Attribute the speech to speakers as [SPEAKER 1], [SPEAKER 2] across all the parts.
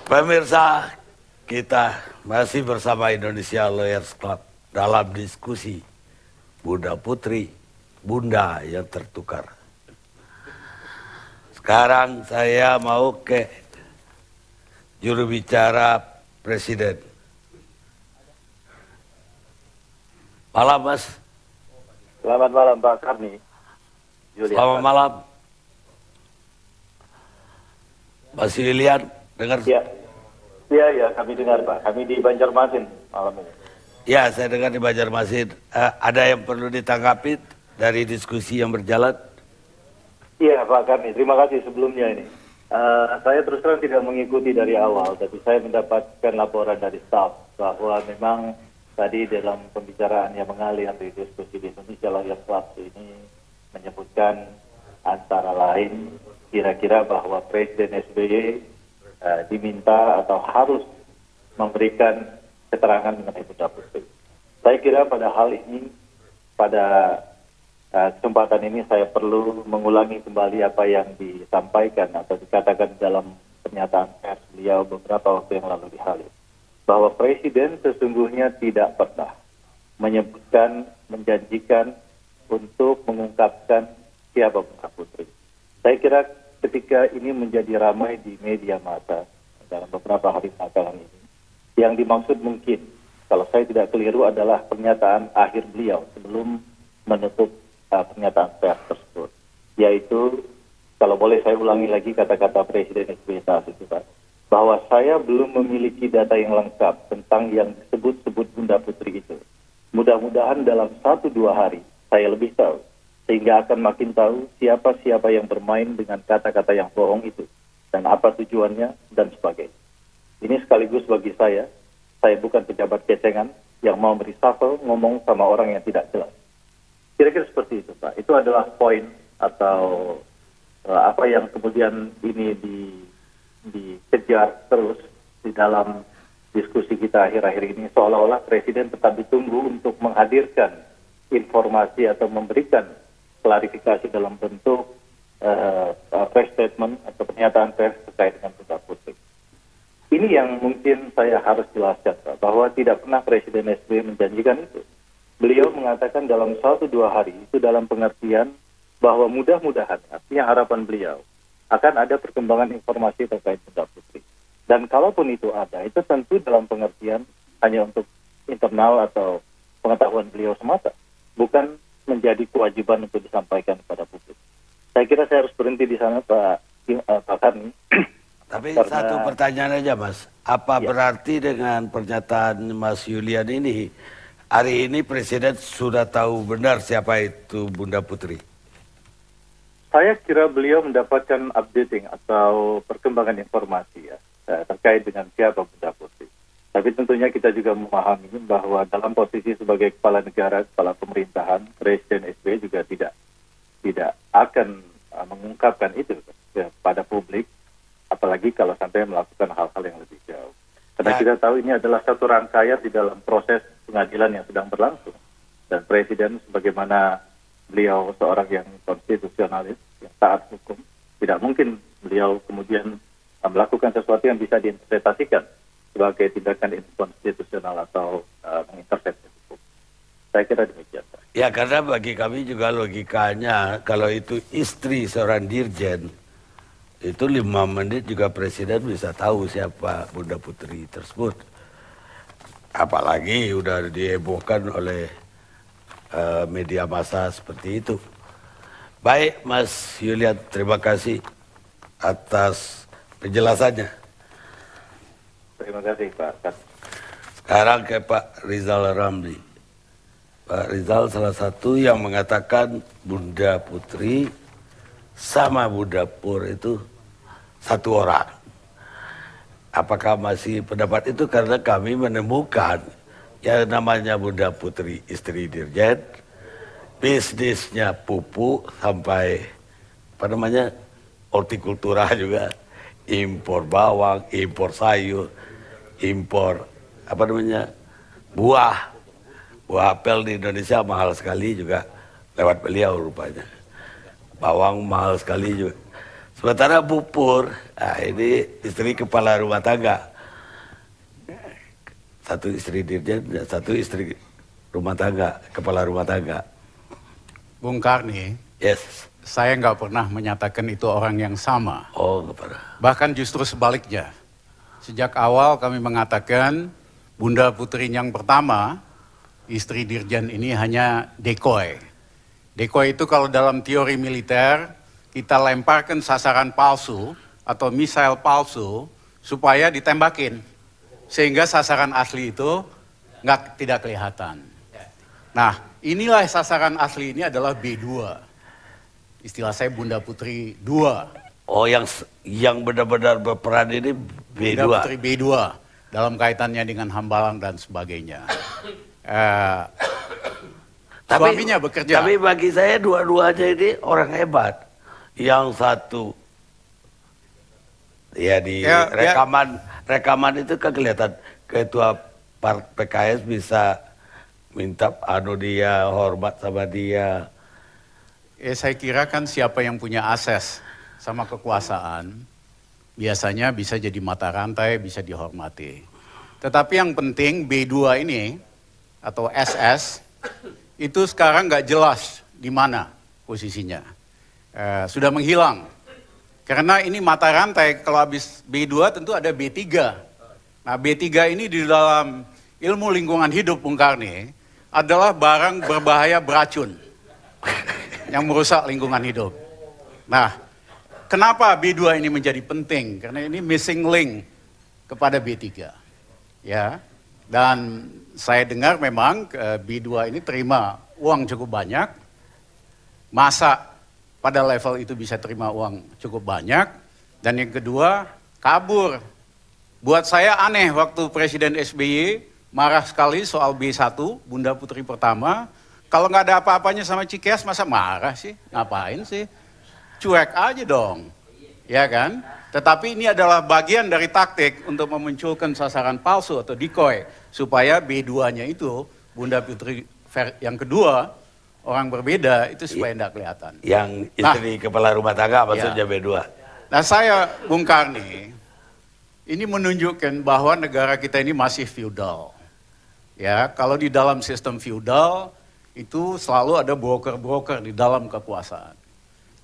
[SPEAKER 1] Pemirsa, kita masih bersama Indonesia Lawyers Club dalam diskusi Bunda Putri, Bunda yang tertukar. Sekarang saya mau ke juru bicara Presiden. Malam, Mas.
[SPEAKER 2] Selamat malam, Pak Karni.
[SPEAKER 1] Selamat malam. Mas Yulian, dengar?
[SPEAKER 2] Ya, kami dengar, Pak. Kami di Banjarmasin malam ini.
[SPEAKER 1] Ya, saya dengar di Banjarmasin. Ada yang perlu ditanggapi dari diskusi yang berjalan?
[SPEAKER 2] Iya, Pak Karni. Terima kasih sebelumnya ini. Saya terus terang tidak mengikuti dari awal, tapi saya mendapatkan laporan dari staf bahwa memang tadi dalam pembicaraan yang mengalir di diskusi di Indonesia Lawyers Club ini menyebutkan antara lain kira-kira bahwa Presiden SBY diminta atau harus memberikan keterangan mengenai Bunda Putri. Saya kira pada hal ini, pada kesempatan ini saya perlu mengulangi kembali apa yang disampaikan atau dikatakan dalam pernyataan pers beliau beberapa waktu yang lalu di Halim. Bahwa Presiden sesungguhnya tidak pernah menyebutkan, menjanjikan untuk mengungkapkan siapa Bunda Putri. Saya kira ketika ini menjadi ramai di media massa dalam beberapa hari belakangan ini, yang dimaksud mungkin, kalau saya tidak keliru, adalah pernyataan akhir beliau sebelum menutup pernyataan pers tersebut, yaitu, kalau boleh saya ulangi lagi kata-kata Presiden SBY saat itu, Pak, bahwa saya belum memiliki data yang lengkap tentang yang disebut-sebut Bunda Putri itu. Mudah-mudahan dalam 1-2 hari saya lebih tahu, sehingga akan makin tahu siapa-siapa yang bermain dengan kata-kata yang bohong itu, dan apa tujuannya, dan sebagainya. Ini sekaligus bagi saya bukan pejabat kecengan yang mau mereshuffle ngomong sama orang yang tidak jelas. Kira-kira seperti itu, Pak. Itu adalah poin atau apa yang kemudian ini dikejar terus di dalam diskusi kita akhir-akhir ini, seolah-olah Presiden tetap ditunggu untuk menghadirkan informasi atau memberikan klarifikasi dalam bentuk press statement atau pernyataan pers terkait dengan Bunda Putri. Ini yang mungkin saya harus jelaskan, Pak, bahwa tidak pernah Presiden SBY menjanjikan itu. Beliau mengatakan dalam 1-2 hari, itu dalam pengertian bahwa mudah-mudahan, artinya harapan beliau, akan ada perkembangan informasi terkait Bunda Putri. Dan kalaupun itu ada, itu tentu dalam pengertian hanya untuk internal atau pengetahuan beliau semata, bukan menjadi kewajiban untuk disampaikan kepada publik. Saya kira saya harus berhenti di sana, Pak Karni.
[SPEAKER 1] Tapi satu pertanyaan aja, Mas. Apa berarti dengan pernyataan Mas Yulian ini, hari ini Presiden sudah tahu benar siapa itu Bunda Putri?
[SPEAKER 2] Saya kira beliau mendapatkan updating atau perkembangan informasi terkait dengan siapa Bunda Putri. Tapi tentunya kita juga memahami bahwa dalam posisi sebagai kepala negara, kepala pemerintahan, Presiden SBY juga tidak akan mengungkapkan itu pada publik, apalagi kalau sampai melakukan hal-hal yang lebih jauh. Karena kita tahu ini adalah satu rangkaian di dalam proses pengadilan yang sedang berlangsung. Dan Presiden sebagaimana beliau seorang yang konstitusionalis, yang taat hukum, tidak mungkin beliau kemudian melakukan sesuatu yang bisa diinterpretasikan sebagai tindakan inkonstitusional atau mengintervensi hukum. Saya kira demikian.
[SPEAKER 1] Ya, karena bagi kami juga logikanya, kalau itu istri seorang dirjen, itu 5 menit juga Presiden bisa tahu siapa Bunda Putri tersebut. Apalagi udah dihebohkan oleh media massa seperti itu. Baik, Mas Yulian, terima kasih atas penjelasannya.
[SPEAKER 2] Terima kasih, Pak.
[SPEAKER 1] Sekarang ke Pak Rizal Ramli. Pak Rizal salah satu yang mengatakan Bunda Putri sama Bunda Pur itu satu orang. Apakah masih pendapat itu? Karena kami menemukan yang namanya Bunda Putri istri dirjen, bisnisnya pupuk sampai hortikultura juga, impor bawang, impor sayur, impor buah apel di Indonesia mahal sekali juga lewat beliau rupanya. Bawang mahal sekali juga. Sementara Bu Pur, ini istri kepala rumah tangga. Satu istri dirjen, satu istri rumah tangga, kepala rumah tangga.
[SPEAKER 3] Bung Karni,
[SPEAKER 1] Yes.
[SPEAKER 3] saya nggak pernah menyatakan itu orang yang sama.
[SPEAKER 1] Oh, nggak pernah.
[SPEAKER 3] Bahkan justru sebaliknya. Sejak awal kami mengatakan Bunda Putri yang pertama, istri Dirjen ini hanya decoy. Decoy itu kalau dalam teori militer, kita lemparkan sasaran palsu atau misil palsu supaya ditembakin. Sehingga sasaran asli itu tidak kelihatan. Nah, inilah sasaran asli ini adalah B2. Istilah saya Bunda Putri 2.
[SPEAKER 1] Oh, yang benar-benar berperan ini B2.
[SPEAKER 3] Bunda Putri B2 dalam kaitannya dengan Hambalang dan sebagainya. Suaminya bekerja.
[SPEAKER 1] Tapi bagi saya dua-duanya ini orang hebat. Yang satu ya di rekaman itu kan kelihatan ketua PKS bisa minta dia hormat sama dia.
[SPEAKER 3] Saya kira kan siapa yang punya akses sama kekuasaan biasanya bisa jadi mata rantai, bisa dihormati. Tetapi yang penting B2 ini atau SS itu sekarang nggak jelas di mana posisinya. Sudah menghilang. Karena ini mata rantai, kalau habis B2 tentu ada B3. Nah B3 ini di dalam ilmu lingkungan hidup Bung Karni adalah barang berbahaya beracun yang merusak lingkungan hidup. Nah, kenapa B2 ini menjadi penting? Karena ini missing link kepada B3. Ya. Dan saya dengar memang B2 ini terima uang cukup banyak. Masa pada level itu bisa terima uang cukup banyak. Dan yang kedua, kabur. Buat saya aneh waktu Presiden SBY marah sekali soal B1, Bunda Putri pertama. Kalau nggak ada apa-apanya sama Cikeas, masa marah sih? Ngapain sih? Cuek aja dong. Ya kan? Tetapi ini adalah bagian dari taktik untuk memunculkan sasaran palsu atau decoy. Supaya B2-nya itu, Bunda Putri yang kedua, orang berbeda itu supaya tidak kelihatan.
[SPEAKER 1] Yang istri kepala rumah tangga maksudnya B2.
[SPEAKER 3] Nah saya, Bung Karni, ini menunjukkan bahwa negara kita ini masih feudal. Ya, kalau di dalam sistem feudal itu selalu ada broker-broker di dalam kekuasaan.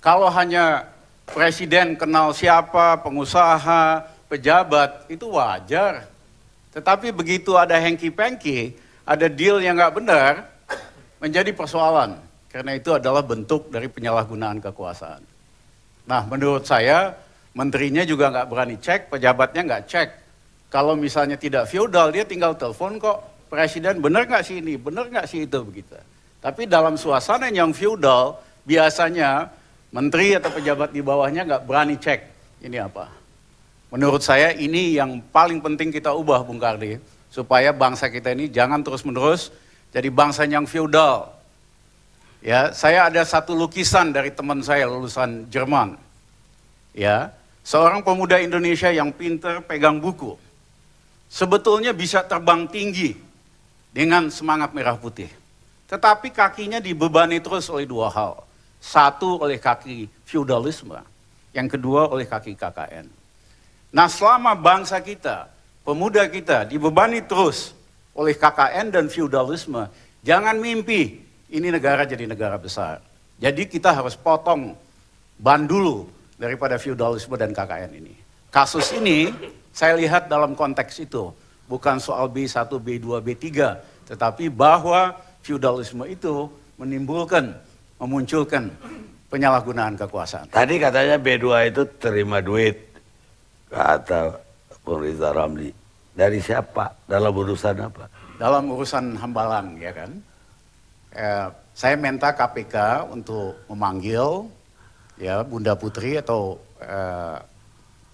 [SPEAKER 3] Kalau hanya presiden kenal siapa, pengusaha, pejabat, itu wajar. Tetapi begitu ada hengki-pengki, ada deal yang nggak benar, menjadi persoalan. Karena itu adalah bentuk dari penyalahgunaan kekuasaan. Nah, menurut saya, menterinya juga nggak berani cek, pejabatnya nggak cek. Kalau misalnya tidak feodal, dia tinggal telepon kok, presiden benar nggak sih ini, benar nggak sih itu, begitu. Tapi dalam suasana yang feodal, biasanya menteri atau pejabat di bawahnya nggak berani cek, ini apa. Menurut saya ini yang paling penting kita ubah, Bung Karni, supaya bangsa kita ini jangan terus-menerus jadi bangsa yang feodal. Ya, saya ada satu lukisan dari teman saya lulusan Jerman. Ya, seorang pemuda Indonesia yang pintar pegang buku. Sebetulnya bisa terbang tinggi dengan semangat merah putih. Tetapi kakinya dibebani terus oleh dua hal. Satu oleh kaki feudalisme, yang kedua oleh kaki KKN. Nah, selama bangsa kita, pemuda kita dibebani terus oleh KKN dan feudalisme, jangan mimpi ini negara jadi negara besar. Jadi kita harus potong ban dulu daripada feudalisme dan KKN ini. Kasus ini saya lihat dalam konteks itu, bukan soal B1, B2, B3, tetapi bahwa feudalisme itu memunculkan penyalahgunaan kekuasaan.
[SPEAKER 1] Tadi katanya B2 itu terima duit, kata Bung Rizal Ramli. Dari siapa? Dalam urusan apa?
[SPEAKER 3] Dalam urusan Hambalang, ya kan. Saya minta KPK untuk memanggil ya Bunda Putri atau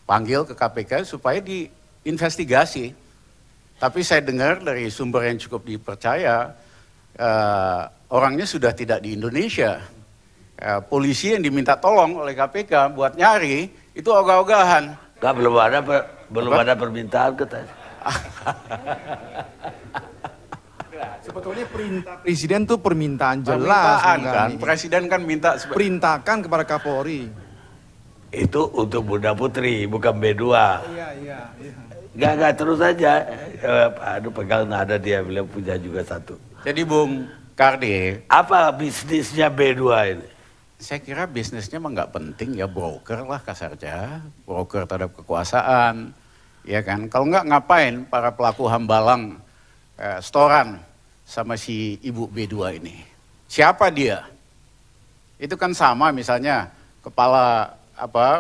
[SPEAKER 3] panggil ke KPK supaya diinvestigasi. Tapi saya dengar dari sumber yang cukup dipercaya, orangnya sudah tidak di Indonesia. Polisi yang diminta tolong oleh KPK buat nyari itu ogah-ogahan.
[SPEAKER 1] Belum ada permintaan katanya.
[SPEAKER 4] Sebetulnya perintah presiden tuh permintaan jelas.
[SPEAKER 3] Kan? Presiden kan minta
[SPEAKER 4] perintahkan kepada Kapolri.
[SPEAKER 1] Itu untuk Bunda Putri, bukan B2.
[SPEAKER 4] Iya.
[SPEAKER 1] Gak terus aja. Aduh, pegang nada dia bilang punya juga satu.
[SPEAKER 3] Jadi Bung Kardi,
[SPEAKER 1] Apa bisnisnya B2 ini?
[SPEAKER 3] saya kira bisnisnya mah nggak penting ya, broker lah kasarnya, broker terhadap kekuasaan, ya kan. Kalau nggak ngapain para pelaku hambalang setoran sama si ibu B2 ini? Siapa dia? Itu kan sama misalnya kepala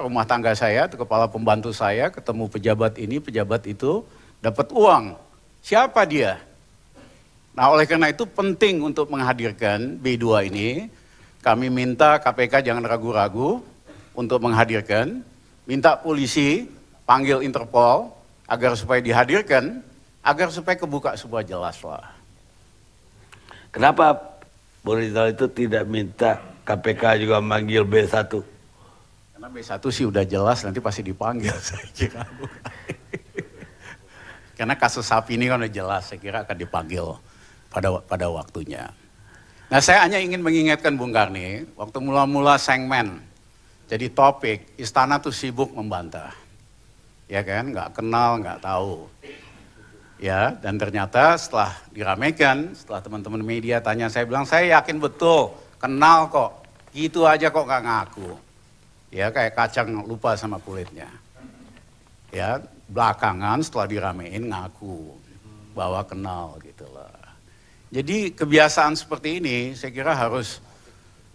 [SPEAKER 3] rumah tangga saya atau kepala pembantu saya ketemu pejabat ini, pejabat itu, dapat uang. Siapa dia? Nah, oleh karena itu penting untuk menghadirkan B2 ini. Kami minta KPK jangan ragu-ragu untuk menghadirkan, minta polisi panggil Interpol agar supaya dihadirkan, agar supaya kebuka semua jelas lah.
[SPEAKER 1] Kenapa Bu Rizal itu tidak minta KPK juga manggil B1?
[SPEAKER 3] Karena B1 sih udah jelas nanti pasti dipanggil saya kira. Karena kasus sapi ini kan udah jelas, saya kira akan dipanggil pada waktunya. Nah, saya hanya ingin mengingatkan Bung Karni, waktu mula-mula segmen jadi topik, istana tuh sibuk membantah. Ya kan, nggak kenal, nggak tahu. Ya, dan ternyata setelah diramaikan, setelah teman-teman media tanya, saya bilang, saya yakin betul, kenal kok. Gitu aja kok nggak ngaku. Ya, kayak kacang lupa sama kulitnya. Ya, belakangan setelah diramein ngaku bahwa kenal gitu loh. Jadi kebiasaan seperti ini saya kira harus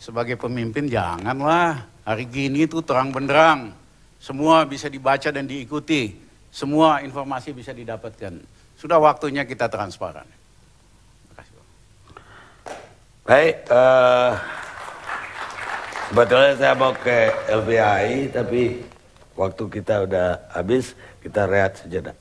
[SPEAKER 3] sebagai pemimpin janganlah hari gini tuh terang benderang. Semua bisa dibaca dan diikuti. Semua informasi bisa didapatkan. Sudah waktunya kita transparan. Terima kasih.
[SPEAKER 1] Baik, sebetulnya saya mau ke LBHI, tapi waktu kita udah habis, kita rehat sejenak.